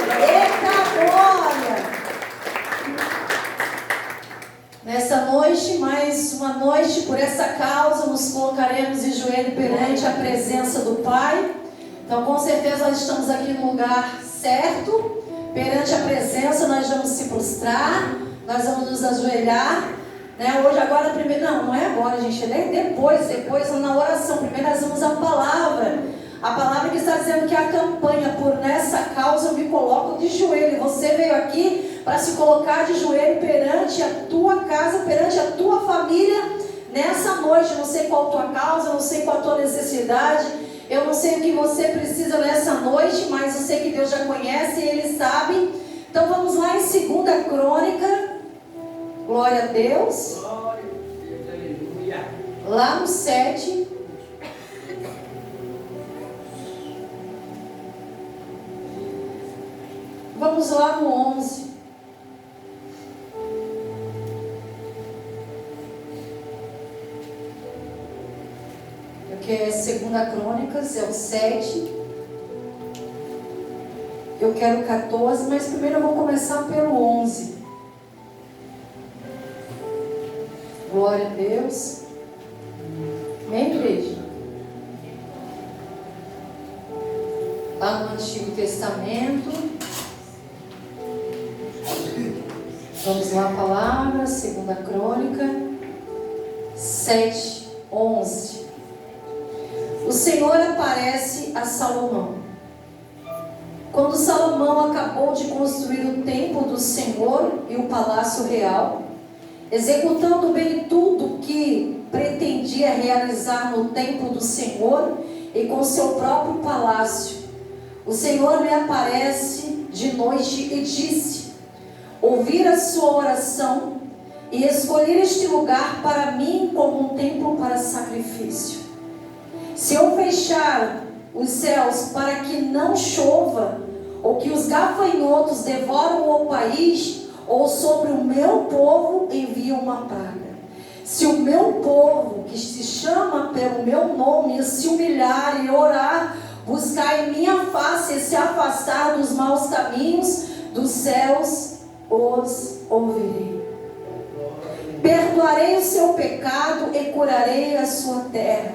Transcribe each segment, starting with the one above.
Eita glória! Nessa noite, mais uma noite, por essa causa, nos colocaremos de joelho perante a presença do Pai. Então, com certeza, nós estamos aqui no lugar certo. Perante a presença, nós vamos se prostrar, nós vamos nos ajoelhar. Hoje, agora, primeiro, não é agora, gente, é depois na oração. Primeiro nós vamos à palavra. A palavra que está dizendo que a campanha, por nessa causa eu me coloco de joelho. Você veio aqui para se colocar de joelho perante a tua casa, perante a tua família, nessa noite. Eu não sei qual a tua causa, eu não sei qual a tua necessidade, eu não sei o que você precisa nessa noite, mas eu sei que Deus já conhece e Ele sabe. Então vamos lá em 2 Crônica. Glória a Deus. Glória a Deus, aleluia. Lá no 7. Vamos lá no 11. Porque é 2 Crônicas, é o 7. Eu quero 14, mas primeiro eu vou começar pelo 11. Glória a Deus. Amém, igreja? Lá no Antigo Testamento. Vamos lá, a palavra, 2 Crônica 7, 11. O Senhor aparece a Salomão. Quando Salomão acabou de construir o templo do Senhor e o palácio real, executando bem tudo que pretendia realizar no templo do Senhor e com seu próprio palácio, o Senhor lhe aparece de noite e disse: ouvir a sua oração e escolher este lugar para mim como um templo para sacrifício. Se eu fechar os céus para que não chova, ou que os gafanhotos devoram o país, ou sobre o meu povo envia uma praga. Se o meu povo, que se chama pelo meu nome, se humilhar e orar, buscar em minha face e se afastar dos maus caminhos, dos céus os ouvirei. Perdoarei o seu pecado e curarei a sua terra.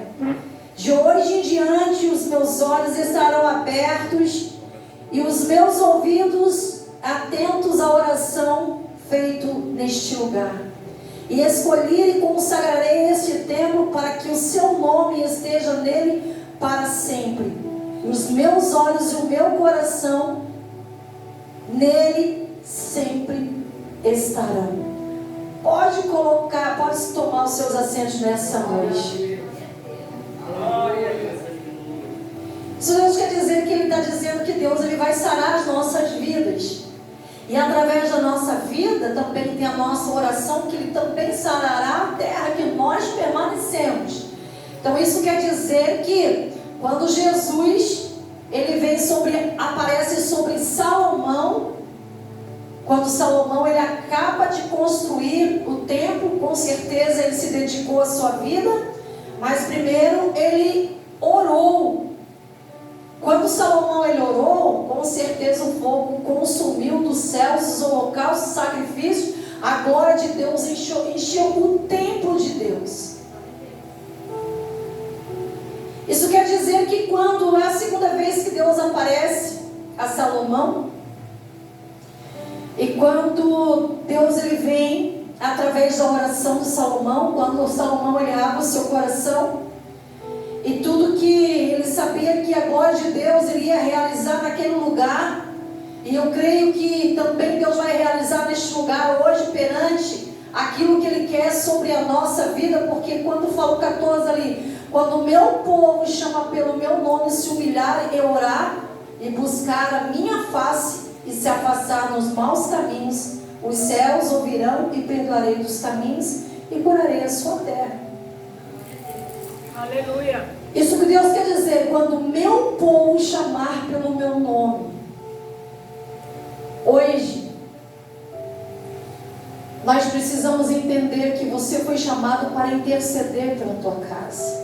De hoje em diante os meus olhos estarão abertos e os meus ouvidos atentos à oração feita neste lugar. E escolhi e consagrarei este templo para que o seu nome esteja nele para sempre. E os meus olhos e o meu coração nele sempre estarão. Pode colocar, pode tomar os seus assentos nessa noite. Glória a Deus. Isso Deus quer dizer que Ele está dizendo que Deus Ele vai sarar as nossas vidas. E através da nossa vida também tem a nossa oração, que Ele também sarará a terra que nós permanecemos. Então isso quer dizer que quando Jesus Ele vem aparece sobre Salomão, quando Salomão ele acaba de construir o templo, com certeza ele se dedicou à sua vida, mas primeiro ele orou. Quando Salomão ele orou, com certeza o fogo consumiu dos céus os holocaustos, os sacrifícios, a glória de Deus encheu o templo de Deus. Isso quer dizer que quando é a segunda vez que Deus aparece a Salomão, e quando Deus ele vem através da oração de Salomão, quando Salomão ele abre o seu coração, e tudo que ele sabia que a glória de Deus iria realizar naquele lugar, e eu creio que também Deus vai realizar neste lugar hoje perante aquilo que Ele quer sobre a nossa vida, porque quando fala o 14 ali, quando o meu povo chama pelo meu nome, se humilhar e orar, e buscar a minha face, e se afastar nos maus caminhos, os céus ouvirão e perdoarei dos caminhos e curarei a sua terra. Aleluia. Isso que Deus quer dizer, quando o meu povo chamar pelo meu nome. Hoje nós precisamos entender que você foi chamado para interceder pela tua casa.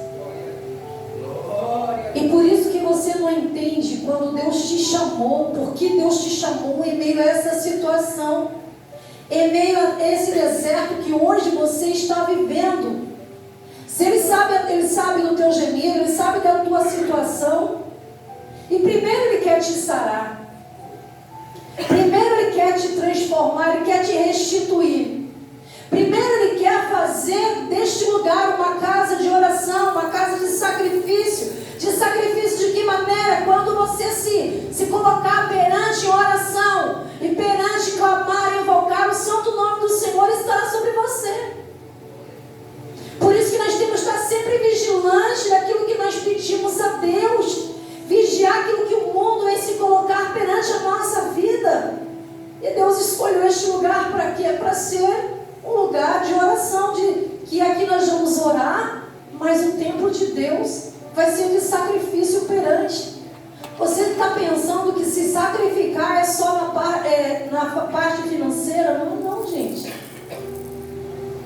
E por isso que você não entende quando Deus te chamou, por que Deus te chamou em meio a essa situação, em meio a esse deserto que hoje você está vivendo. Se Ele sabe do teu gemido, Ele sabe da tua situação. E primeiro Ele quer te sarar. Primeiro Ele quer te transformar, Ele quer te restituir. Primeiro Ele quer fazer deste lugar uma casa de oração, uma casa de sacrifício. De sacrifício de que maneira? Quando você se colocar perante oração e perante clamar e invocar, o santo nome do Senhor estará sobre você. Por isso que nós temos que estar sempre vigilantes daquilo que nós pedimos a Deus. Vigiar aquilo que o mundo vem se colocar perante a nossa vida. E Deus escolheu este lugar para quê? Para ser um lugar de oração, que aqui nós vamos orar, mas o templo de Deus vai ser de sacrifício perante. Você está pensando que se sacrificar é só na parte financeira? Não, gente.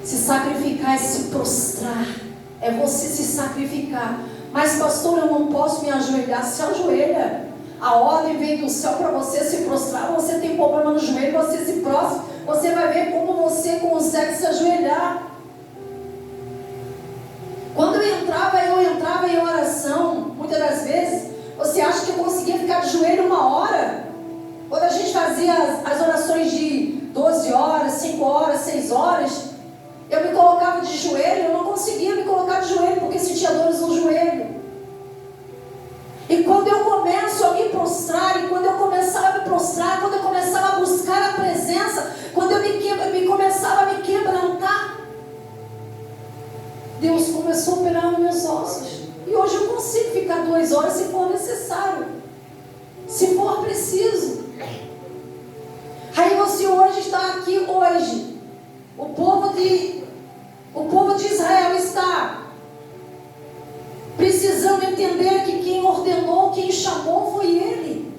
Se sacrificar é se prostrar, é você se sacrificar. Mas pastor, eu não posso me ajoelhar. Se ajoelha. A ordem vem do céu para você se prostrar. Você tem problema no joelho, você se prostra. Você vai ver como você consegue se ajoelhar. Quando eu entrava em oração, muitas das vezes, você acha que eu conseguia ficar de joelho 1 hora? Quando a gente fazia as orações de 12 horas, 5 horas, 6 horas, eu me colocava de joelho, eu não conseguia me colocar de joelho, porque sentia dores no joelho. E quando eu começo a me prostrar, e quando eu começava a me prostrar, quando eu começava a buscar a presença, quando eu começava a me quebrantar, Deus começou a operar nos meus ossos. E hoje eu consigo ficar 2 horas se for necessário, se for preciso. Aí você hoje está aqui hoje. O povo de Israel está precisando entender que quem ordenou, quem chamou foi Ele.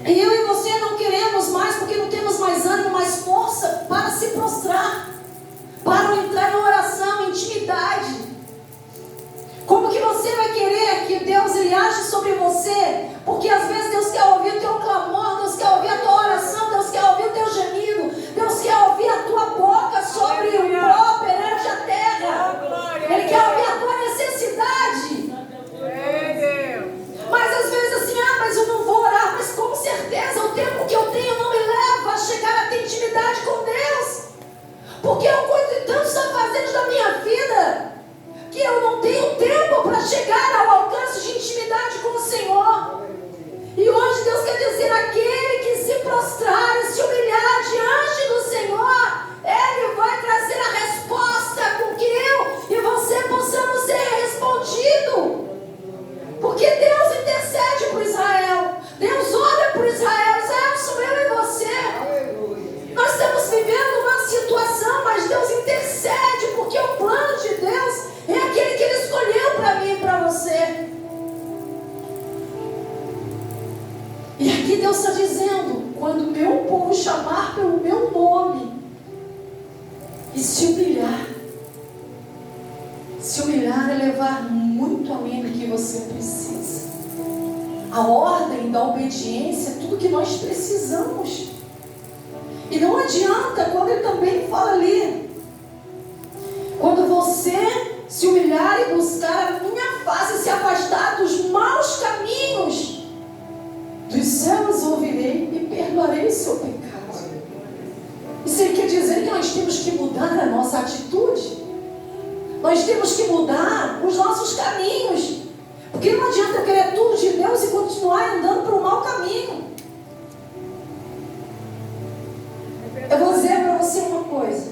E eu e você não queremos mais, porque não temos mais ânimo, mais força para se prostrar, para entrar em oração, intimidade. Como que você vai querer que Deus ele age sobre você? Porque às vezes Deus quer ouvir o teu clamor, Deus quer ouvir a tua oração, Deus quer ouvir o teu gemido, Deus quer ouvir a tua boca sobre o pó perante a terra. Ele quer ouvir a tua necessidade. Mas às vezes assim, mas eu não vou orar. Mas com certeza o tempo que eu tenho não me leva a chegar a ter intimidade com Deus. Porque eu cuido de tantos afazeres da minha vida, que eu não tenho tempo para chegar ao alcance de intimidade com o Senhor. E hoje Deus quer dizer, aquele que se prostrar e se humilhar diante do Senhor, Ele vai trazer a resposta com que eu e você possamos ser respondidos. Porque Deus intercede por Israel, Deus olha por Israel, Israel sou eu e você. Nós estamos vivendo uma situação, mas Deus intercede, porque o plano de Deus é aquele que Ele escolheu para mim e para você. E aqui Deus está dizendo, quando o meu povo chamar pelo meu nome e se humilhar é levar muito além do que você precisa. A ordem da obediência é tudo que nós precisamos. E não adianta, quando Ele também fala ali, quando você se humilhar e buscar a minha face e se afastar dos maus caminhos, dos céus ouvirei e perdoarei o seu pecado. Isso quer dizer que nós temos que mudar a nossa atitude. Nós temos que mudar os nossos caminhos. Porque não adianta eu querer tudo de Deus e continuar andando para o mau caminho. Eu vou dizer para você uma coisa.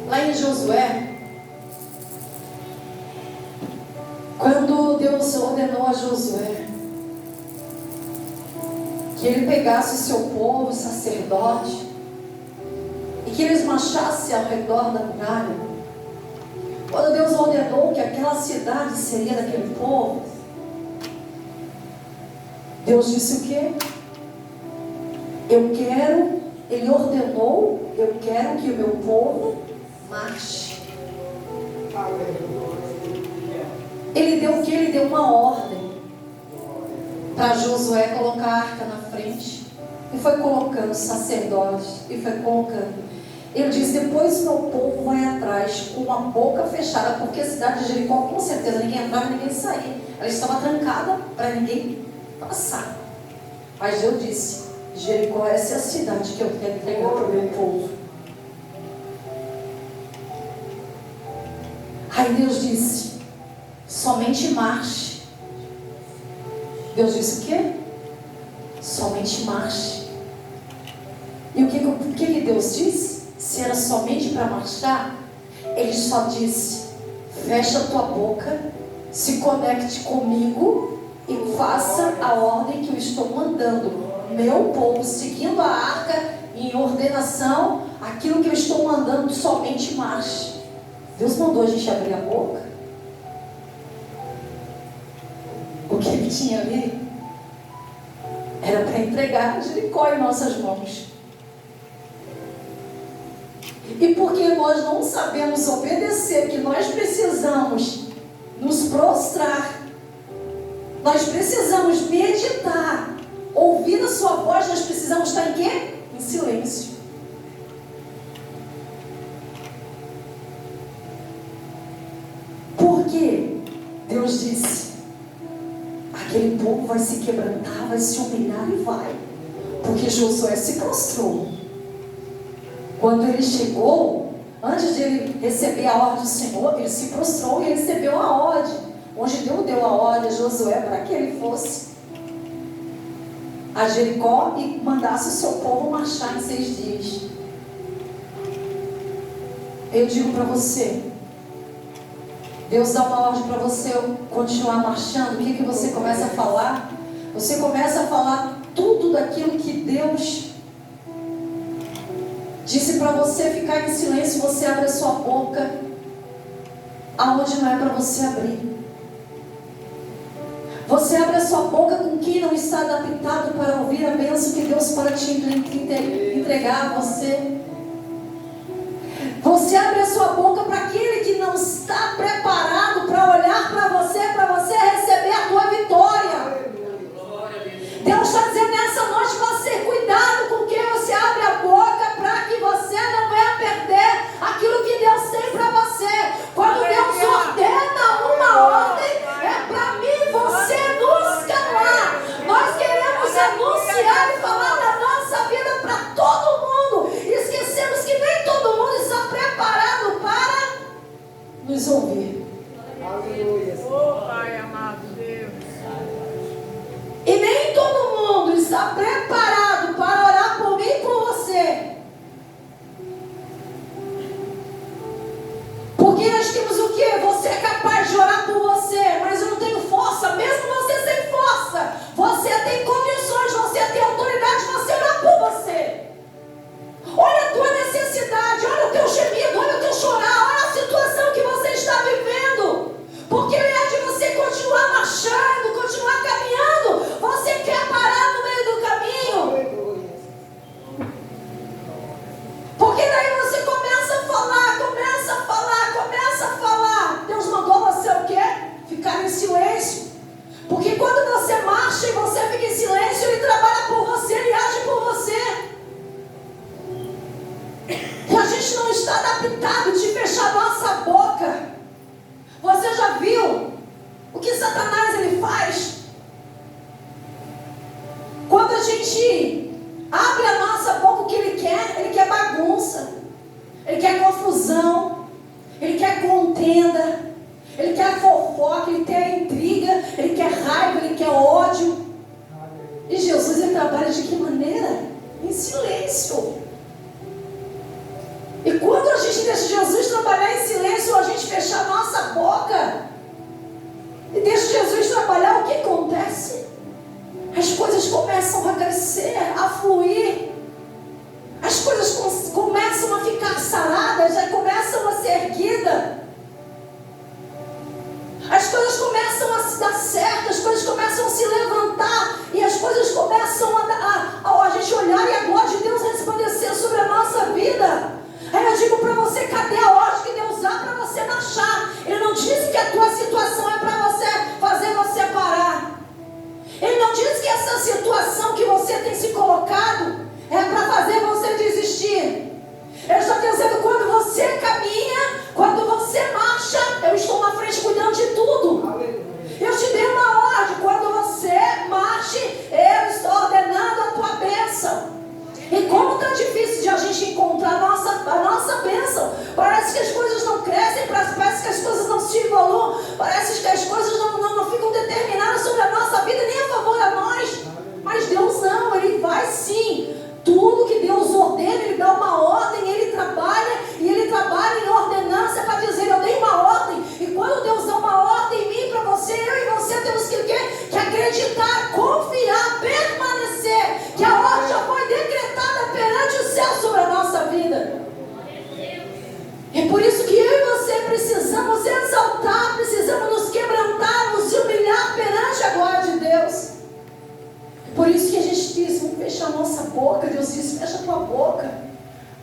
Lá em Josué, quando Deus ordenou a Josué que ele pegasse o seu povo, o sacerdote, e que eles marchassem ao redor da muralha, quando Deus ordenou que aquela cidade seria daquele povo, Deus disse o quê? Ele ordenou, eu quero que o meu povo marche. Ele deu o que? Ele deu uma ordem para Josué colocar a arca na frente. E foi colocando os sacerdotes. E foi colocando. Ele diz: depois o meu povo vai atrás com a boca fechada. Porque a cidade de Jericó, com certeza, ninguém entrava e ninguém saía. Ela estava trancada para ninguém passar. Mas Deus disse: Jericó, essa é a cidade que eu quero entregar para o meu povo. Aí Deus disse: somente marche. Deus disse o quê? Somente marche. E o que Deus disse? Se era somente para marchar, Ele só disse: fecha a tua boca, se conecte comigo e faça a ordem que eu estou mandando. Meu povo, seguindo a arca, em ordenação, aquilo que eu estou mandando, somente marche. Deus mandou a gente abrir a boca. O que Ele tinha ali era para entregar Jericó em nossas mãos. E porque nós não sabemos obedecer, que nós precisamos nos prostrar, nós precisamos meditar, ouvir a sua voz, nós precisamos estar em quê? Em silêncio. Porque Deus disse: aquele povo vai se quebrantar, vai se humilhar e vai. Porque Josué se prostrou. Quando ele chegou, antes de ele receber a ordem do Senhor, ele se prostrou e recebeu a ordem. Onde Deus deu a ordem a Josué para que ele fosse a Jericó e mandasse o seu povo marchar em 6 dias. Eu digo para você, Deus dá uma ordem para você continuar marchando. O que você começa a falar? Você começa a falar tudo daquilo que Deus disse para você ficar em silêncio. Você abre a sua boca aonde não é para você abrir. Você abre a sua boca com quem não está adaptado para ouvir a bênção que Deus pode te entregar a você. Você abre a sua boca para aquele que não está preparado para olhar para você receber a tua vitória. Deus está dizendo nessa noite para você: cuidado com quem você abre a boca, para que você não venha perder aquilo que Deus tem para você. Quando Deus ordena uma ordem, é para mim e você nos calar. Nós queremos anunciar e falar da nossa vida para todo mundo. Esquecemos que nem todo mundo está preparado para nos ouvir. Aleluia. Oh, Pai amado Deus. E nem todo mundo está preparado para orar por mim e por você. Porque nós temos o quê? Você é capaz de orar por você, mas eu não tenho força. Mesmo você sem força, você tem condições, você tem autoridade de você orar por você. Olha a tua necessidade, olha o teu gemido, olha o teu chorar, olha a situação que você está vivendo. Porque Ele é de você continuar marchando, continuar caminhando. Você quer parar no meio do caminho. Porque daí você começa a falar. Deus mandou você o quê? Ficar em silêncio. Porque quando você marcha e você fica em silêncio, Ele trabalha por você, Ele age por você. E a gente não está adaptado de fechar nossa boca. Você já viu o que Satanás ele faz? Quando a gente abre a nossa boca, o que ele quer bagunça, ele quer confusão, ele quer contenda, ele quer fofoca, ele quer intriga, ele quer raiva, ele quer ódio. E Jesus ele trabalha de que maneira? Em silêncio. E quando a gente deixa Jesus trabalhar em silêncio, a gente fecha a nossa boca e deixa Jesus trabalhar, o que acontece? As coisas começam a crescer, a fluir. As coisas começam a ficar saradas, já começam a ser erguidas. As coisas começam a se dar certo, as coisas começam a se levantar e as coisas começam a gente olhar e a glória de Deus resplandecer sobre a nossa vida. Aí eu digo para você, cadê a ordem que Deus dá para você marchar? a nossa boca. Deus diz, fecha a tua boca.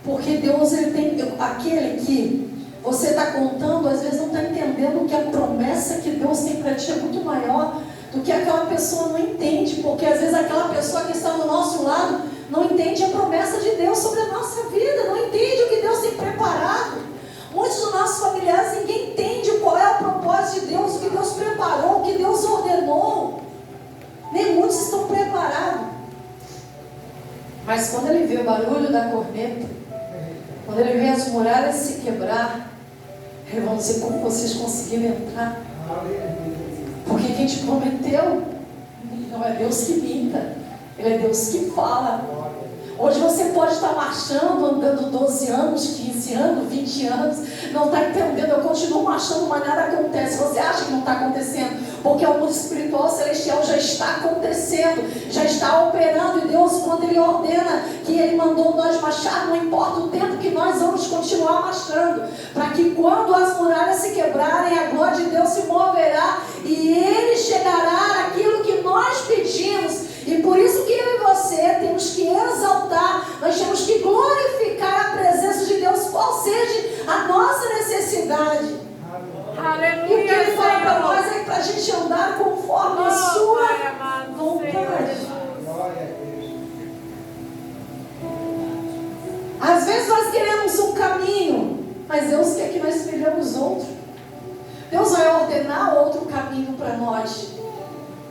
Porque Deus, ele tem, aquele que você está contando, às vezes não está entendendo que a promessa que Deus tem para ti é muito maior do que aquela pessoa não entende. Porque às vezes aquela pessoa que está do nosso lado não entende a promessa de Deus sobre a nossa vida, não entende o que Deus tem preparado. Muitos dos nossos familiares, ninguém entende qual é o propósito de Deus, o que Deus preparou, o que Deus ordenou. Nem muitos estão preparados. Mas quando ele vê o barulho da corneta, quando ele vê as muralhas se quebrar, eles vão dizer, como vocês conseguiram entrar? Porque quem te prometeu não é Deus que minta, Ele é Deus que fala. Hoje você pode estar marchando, andando 12 anos, 15 anos, 20 anos, não está entendendo, eu continuo marchando, mas nada acontece. Você acha que não está acontecendo? Porque o mundo espiritual celestial já está acontecendo, já está operando. E Deus, quando Ele ordena que Ele mandou nós marchar, não importa o tempo que nós vamos continuar marchando, para que quando as muralhas se quebrarem, a glória de Deus se moverá e Ele chegará aquilo que nós pedimos. E por isso que eu e você temos que exaltar, nós temos que glorificar a presença de Deus, qual seja a nossa necessidade. Aleluia. E o que Ele fala para nós é para a gente andar conforme a sua vontade. Às vezes nós queremos um caminho, mas Deus quer que nós escolhamos outro. Deus vai ordenar outro caminho para nós,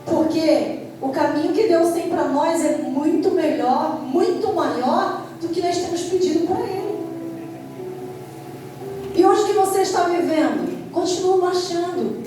porque o caminho que Deus tem para nós é muito melhor, muito maior do que nós temos pedido para Ele. E hoje que você está vivendo, continua marchando.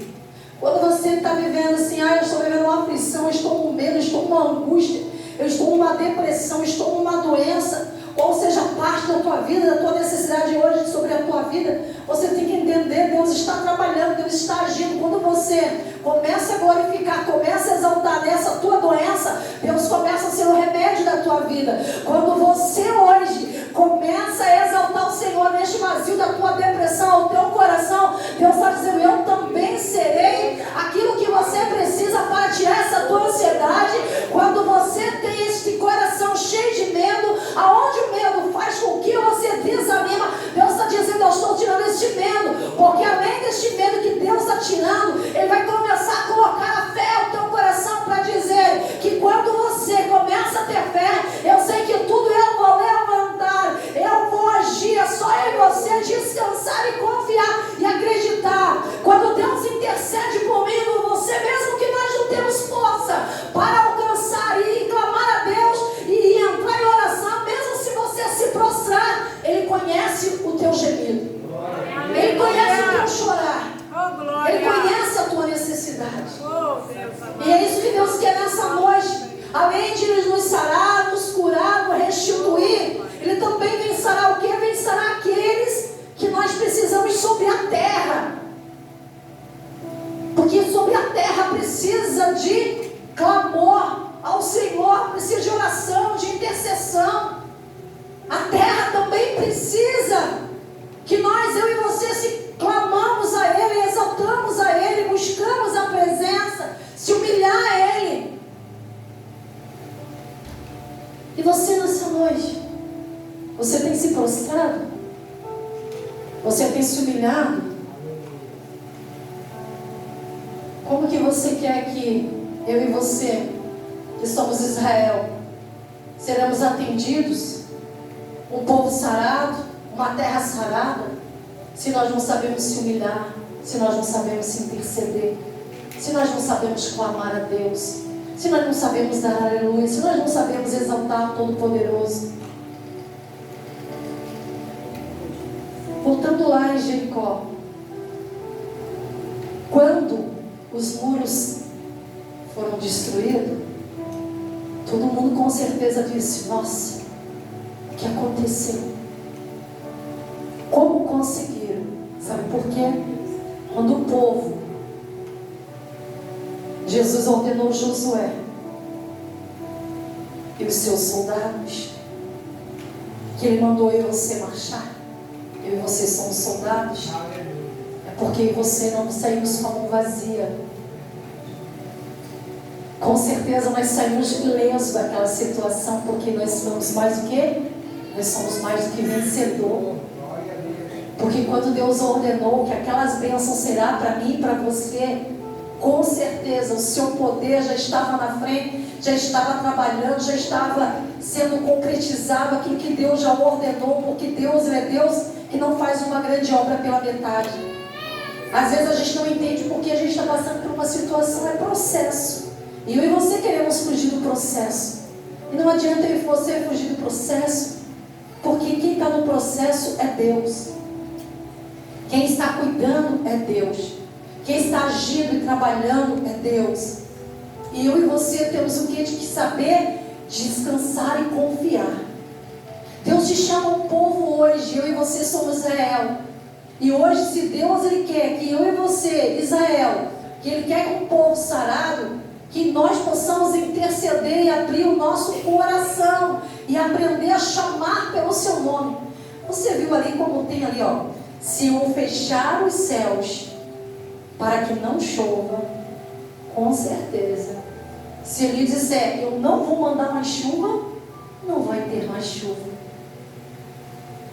Quando você está vivendo assim, eu estou vivendo uma aflição, eu estou com medo, eu estou com uma angústia, eu estou numa depressão, eu estou numa doença, qual seja parte da tua vida, da tua necessidade hoje sobre a tua vida, você tem que entender, Deus está trabalhando, Deus está agindo. Quando você começa a glorificar, começa a exaltar nessa tua doença, Deus começa a ser o remédio da tua vida. Quando você hoje começa a exaltar o Senhor neste vazio da tua depressão, o teu coração, Deus está dizendo, eu também serei aquilo que você precisa para tirar essa tua ansiedade. Quando você tem este coração cheio de medo, aonde o medo faz com que você desanima, Deus está dizendo, eu estou tirando este medo, porque além deste medo que Deus está tirando, Ele vai começar a colocar a fé no teu coração para dizer que quando você começa a ter fé, eu sei que tudo eu vou levantar, eu vou agir, é só eu e você descansar e confiar e acreditar. Quando Deus intercede por mim e por você, mesmo que nós não temos força para alcançar e clamar a Deus e entrar em oração, mesmo se você se prostrar, Ele conhece o teu gemido, Ele conhece o teu chorar, Ele conhece a tua necessidade. E é isso que Deus quer nessa noite. Além de nos sarar, nos curar, nos restituir, Ele também vem sarar o quê? Vem sarar aqueles que nós precisamos sobre a terra. Porque sobre a terra precisa de clamor ao Senhor, precisa de oração, de intercessão. A terra também precisa que nós, eu e você, se clamamos a Ele, exaltamos a Ele, buscamos a presença, se humilhar a Ele. E você nessa noite, você tem se prostrado? Você tem se humilhado? Como que você quer que eu e você, que somos Israel, seremos atendidos? Um povo sarado, uma terra sarada, se nós não sabemos se humilhar, se nós não sabemos se interceder, se nós não sabemos clamar a Deus, se nós não sabemos dar aleluia, se nós não sabemos exaltar o Todo-Poderoso. Voltando lá em Jericó, quando os muros foram destruídos, todo mundo com certeza disse, nossa, o que aconteceu? Como conseguiram? Sabe por quê? Quando o povo, Jesus ordenou Josué e os seus soldados, que Ele mandou eu e você marchar. Eu e você somos soldados. É porque eu e você não saímos com a mão vazia. Com certeza nós saímos ilesos daquela situação, porque nós somos mais do que? Nós somos mais do que vencedor. Porque quando Deus ordenou que aquelas bênçãos será para mim e para você, com certeza o seu poder já estava na frente, já estava trabalhando, já estava sendo concretizado aquilo que Deus já ordenou, porque Deus é Deus que não faz uma grande obra pela metade. Às vezes a gente não entende porque a gente está passando por uma situação, é processo. E eu e você queremos fugir do processo. E não adianta eu e você fugir do processo, porque quem está no processo é Deus. Quem está cuidando é Deus. Quem está agindo e trabalhando é Deus. E eu e você temos o que? De que saber descansar e confiar. Deus te chama um povo hoje. Eu e você somos Israel. E hoje, se Deus Ele quer que eu e você, Israel, que Ele quer que um povo sarado, que nós possamos interceder e abrir o nosso coração e aprender a chamar pelo seu nome. Você viu ali como tem ali, ó. Se eu fechar os céus para que não chova, com certeza. Se Ele disser, eu não vou mandar mais chuva, não vai ter mais chuva.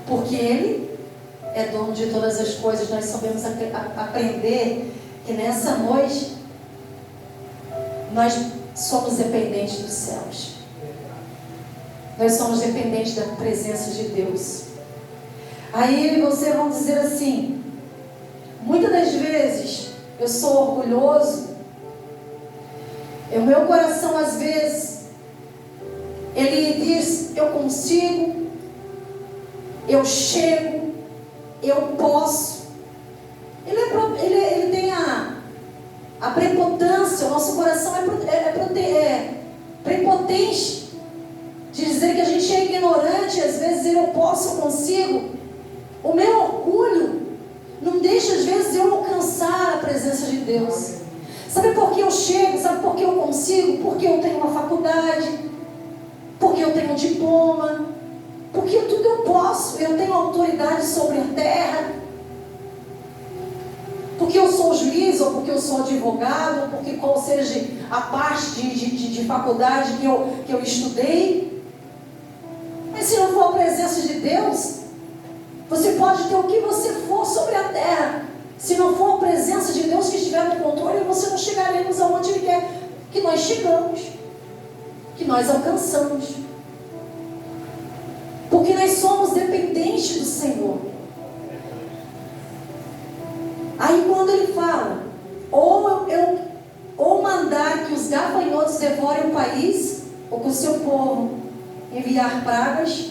Porque Ele é dono de todas as coisas. Nós sabemos aprender que nessa noite nós somos dependentes dos céus. Nós somos dependentes da presença de Deus. Aí vocês vão dizer assim, muitas das vezes eu sou orgulhoso, o meu coração às vezes ele diz, eu consigo, eu chego, eu posso. Ele tem a prepotência, o nosso coração é prepotente de dizer que a gente é ignorante, às vezes eu posso, eu consigo. O meu orgulho não deixa às vezes eu alcançar a presença de Deus. Sabe por que eu chego? Sabe por que eu consigo? Porque eu tenho uma faculdade, porque eu tenho um diploma, porque tudo eu posso, eu tenho autoridade sobre a terra, porque eu sou juiz, ou porque eu sou advogado, ou porque qual seja a parte de faculdade que eu estudei. Mas se não for a presença de Deus, você pode ter o que você for sobre a terra. Se não for a presença de Deus que estiver no controle, você não chegaremos aonde Ele quer que nós chegamos, que nós alcançamos. Porque nós somos dependentes do Senhor. Aí quando Ele fala, ou mandar que os gafanhotos devorem o país, ou que o seu povo enviar pragas,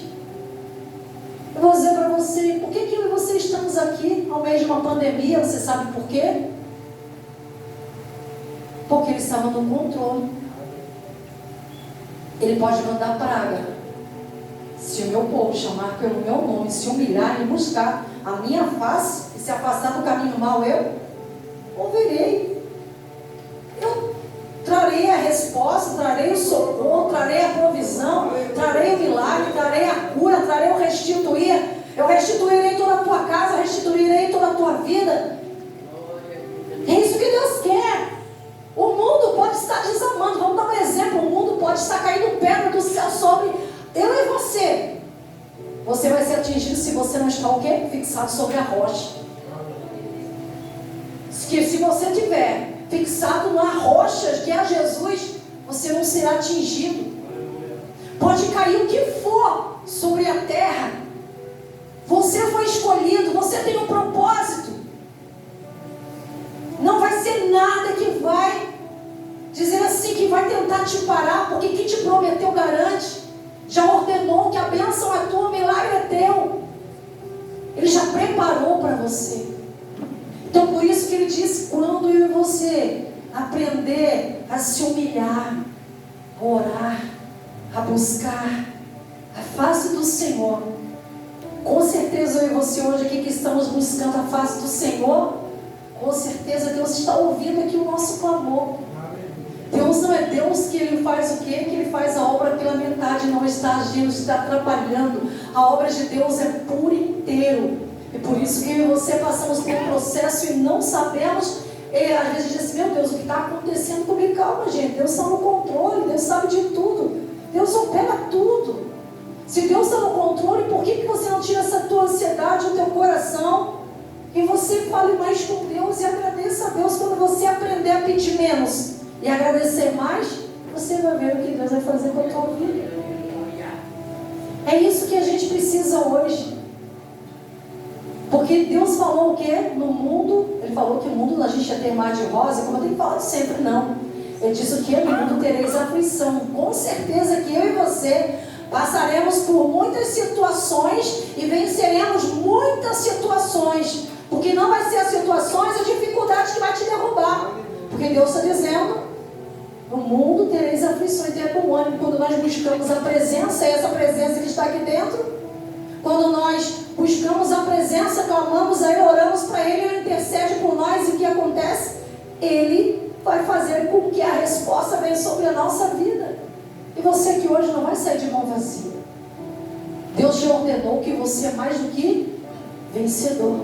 eu vou dizer para você, por que eu e você estamos aqui ao meio de uma pandemia? Você sabe por quê? Porque Ele estava no controle. Ele pode mandar praga. Se o meu povo chamar pelo meu nome, se humilhar e buscar a minha face e se afastar do caminho mau, eu ouvirei. Eu trarei a resposta, trarei o socorro, trarei a provisão, trarei o milagre, trarei a cura, trarei o restituir. Eu restituirei toda a tua casa, restituirei toda a tua vida. É isso que Deus quer. O mundo pode estar desabando. Vamos dar um exemplo. O mundo pode estar caindo pedra do céu sobre eu e você. Você vai ser atingido se você não está o quê? Fixado sobre a rocha. Que se você estiver fixado na rocha que é Jesus, você não será atingido. Pode cair o que for sobre a terra. Você foi escolhido, você tem um propósito. Não vai ser nada que vai dizer assim, que vai tentar te parar, porque quem te prometeu garante. Já ordenou que a bênção é tua, o milagre é teu. Ele já preparou para você. Então por isso que Ele diz, quando eu e você aprender a se humilhar, a orar, a buscar a face do Senhor, com certeza eu e você hoje aqui que estamos buscando a face do Senhor, com certeza Deus está ouvindo aqui o nosso clamor. Deus não é Deus que Ele faz o quê? Que Ele faz a obra pela metade, não está agindo, está atrapalhando. A obra de Deus é por inteiro. E por isso que eu e você passamos por um processo e não sabemos E às vezes diz assim, meu Deus, o que está acontecendo comigo? Calma, gente, Deus está no controle, Deus sabe de tudo, Deus opera tudo. Se Deus está no controle, por que você não tira essa tua ansiedade do teu coração e você fale mais com Deus e agradeça a Deus? Quando você aprender a pedir menos e agradecer mais, você vai ver o que Deus vai fazer com a tua vida. É isso que a gente precisa hoje. Porque Deus falou o quê? No mundo, Ele falou que o mundo a gente ia ter mar de rosa, como eu tenho falado sempre, não. Ele disse o quê? No mundo tereis aflição. Com certeza que eu e você passaremos por muitas situações e venceremos muitas situações. Porque não vai ser as situações, a dificuldade que vai te derrubar. Porque Deus está dizendo, no mundo tereis aflições. Então é bom ânimo quando nós buscamos a presença, e essa presença que está aqui dentro. Quando nós buscamos a presença, clamamos a Ele, oramos para Ele, Ele intercede por nós, e o que acontece? Ele vai fazer com que a resposta venha sobre a nossa vida. E você que hoje não vai sair de mão vazia. Deus já ordenou que você é mais do que vencedor.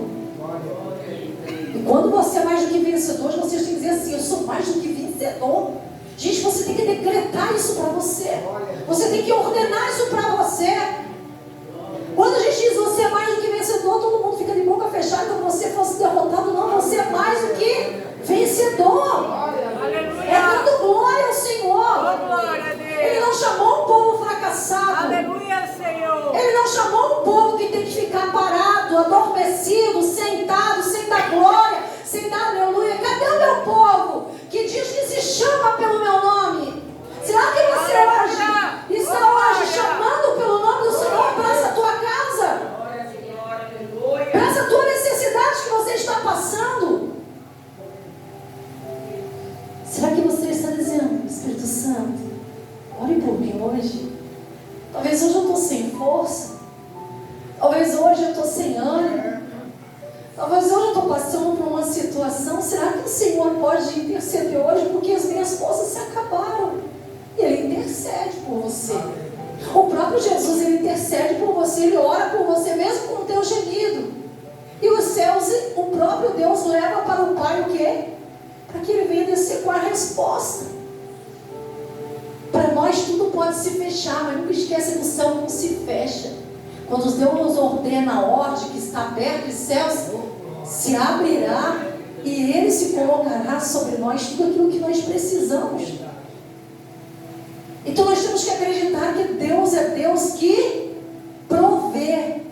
E quando você é mais do que vencedor, você tem que dizer assim, eu sou mais do que vencedor. Gente, você tem que decretar isso para você. Você tem que ordenar isso para você. Quando a gente diz você é mais do que vencedor, todo mundo fica de boca fechada como se você fosse derrotado. Não, você é mais do que vencedor. Aleluia. É dando glória ao Senhor. Oh, glória a Deus. Ele não chamou um povo fracassado. Aleluia, Senhor. Ele não chamou um povo que tem que ficar parado, adormecido, sentado, sem dar glória, sem dar aleluia. Cadê o meu povo que diz que se chama pelo meu nome? Será que você hoje está hoje chamando pelo nome do Senhor para essa tua casa? Para essa tua necessidade que você está passando? Será que você está dizendo, Espírito Santo, ore por mim hoje? Talvez hoje eu estou sem força. Talvez hoje eu estou sem ânimo. Talvez hoje eu estou passando por uma situação. Será que o Senhor pode interceder hoje? Porque as minhas forças se acabaram. E Ele intercede por você. O próprio Jesus, Ele intercede por você. Ele ora por você mesmo com o teu gemido. E os céus, o próprio Deus leva para o Pai o quê? Para que Ele venha descer com a resposta. Para nós tudo pode se fechar, mas nunca esqueça que o céu não se fecha. Quando Deus nos ordena a ordem que está aberto, os céus se abrirá e Ele se colocará sobre nós tudo aquilo que nós precisamos. Então nós temos que acreditar que Deus é Deus que provê.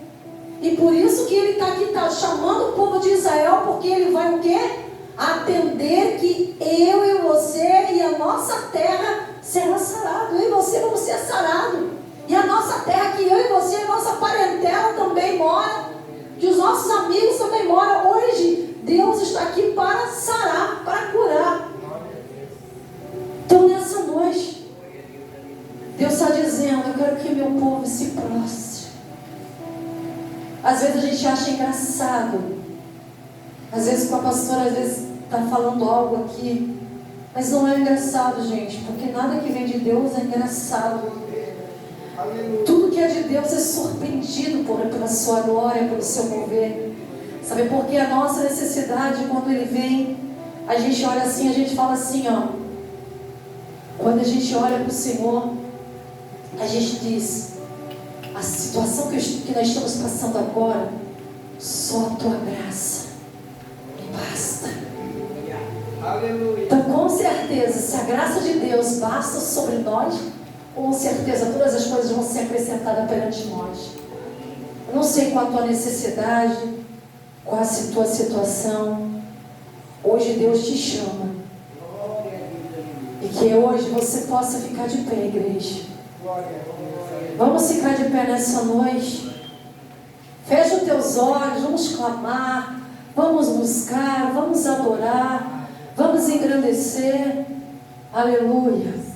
E por isso que Ele está aqui, está chamando o povo de Israel, porque Ele vai o quê? Atender que eu e você e a nossa terra será sarado. Eu e você vamos ser sarados. E a nossa terra que eu e você, a nossa parentela também mora, que os nossos amigos também moram. Hoje Deus está aqui para sarar, para curar. Então nessa noite Deus está dizendo, eu quero que meu povo se prostre. Às vezes a gente acha engraçado. Às vezes com a pastora, às vezes está falando algo aqui. Mas não é engraçado, gente. Porque nada que vem de Deus é engraçado. Tudo que é de Deus é surpreendido pela sua glória, pelo seu mover. Sabe, porque a nossa necessidade, quando Ele vem, a gente olha assim, a gente fala assim, ó. Quando a gente olha para o Senhor, a gente diz, a situação que nós estamos passando agora, só a Tua graça me basta. Então com certeza, se a graça de Deus basta sobre nós, com certeza todas as coisas vão ser acrescentadas perante nós. Eu não sei qual a tua necessidade, qual a tua situação. Hoje Deus te chama. E que hoje você possa ficar de pé, igreja. Vamos ficar de pé nessa noite. Fecha os teus olhos, vamos clamar, vamos buscar, vamos adorar, vamos engrandecer. Aleluia.